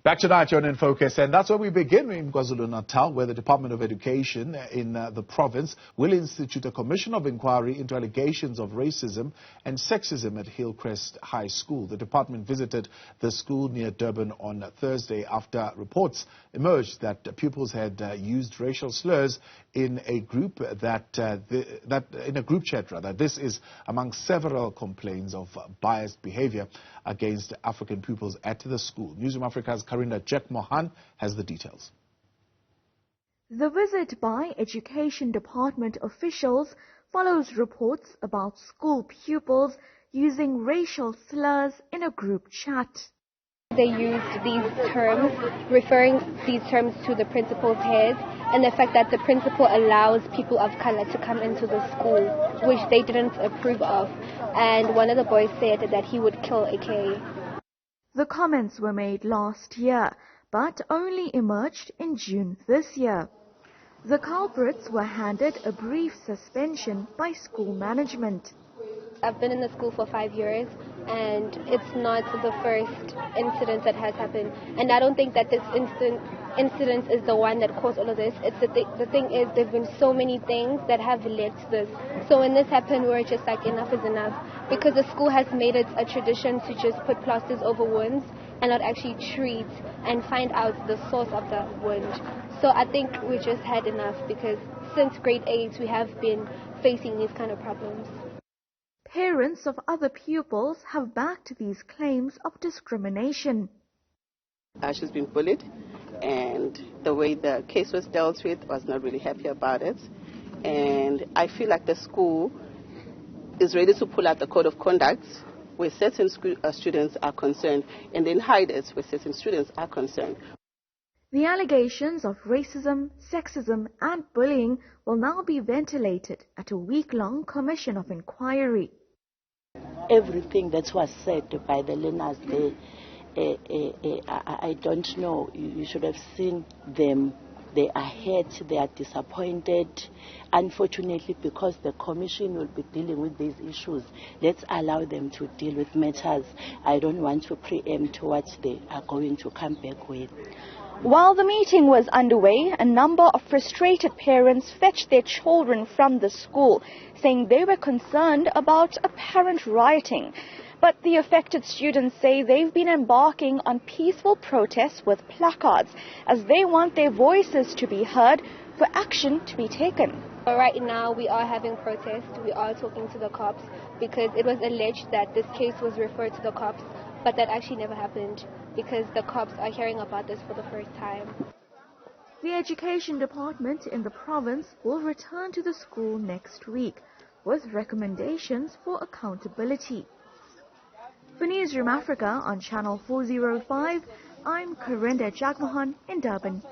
Back tonight, you're in Focus, and that's where we begin in KwaZulu-Natal, where the Department of Education in the province will institute a commission of inquiry into allegations of racism and sexism at Hillcrest High School. The department visited the school near Durban on Thursday after reports emerged that pupils had used racial slurs in a group in a group chat. This is among several complaints of biased behavior against African pupils at the school. Newzroom Afrika's Karinda Jagmohan has the details. The visit by Education Department officials follows reports about school pupils using racial slurs in a group chat. They used these terms, referring these terms to the principal's head, and the fact that the principal allows people of color to come into the school, which they didn't approve of. And one of the boys said that he would kill a K. The comments were made last year, but only emerged in June this year. The culprits were handed a brief suspension by school management. I've been in the school for 5 years, and it's not the first incident that has happened. And I don't think that this incident is the one that caused all of this. It's the thing is, there's been so many things that have led to this. So when this happened, we were just like, enough is enough. Because the school has made it a tradition to just put plasters over wounds and not actually treat and find out the source of the wound. So I think we just had enough, because since grade 8, we have been facing these kind of problems. Parents of other pupils have backed these claims of discrimination. She's been bullied, and the way the case was dealt with, was not really happy about it. And I feel like the school is ready to pull out the code of conduct where certain students are concerned, and then hide it where certain students are concerned. The allegations of racism, sexism and bullying will now be ventilated at a week-long commission of inquiry. Everything that was said by the learners there, I don't know, you should have seen them. They are hurt, they are disappointed. Unfortunately, because the commission will be dealing with these issues, let's allow them to deal with matters. I don't want to preempt what they are going to come back with. While the meeting was underway, a number of frustrated parents fetched their children from the school, saying they were concerned about apparent rioting. But the affected students say they've been embarking on peaceful protests with placards, as they want their voices to be heard for action to be taken. Right now we are having protests, we are talking to the cops, because it was alleged that this case was referred to the cops, but that actually never happened, because the cops are hearing about this for the first time. The Education Department in the province will return to the school next week with recommendations for accountability. For Newzroom Afrika on Channel 405, I'm Karinda Jagmohan in Durban.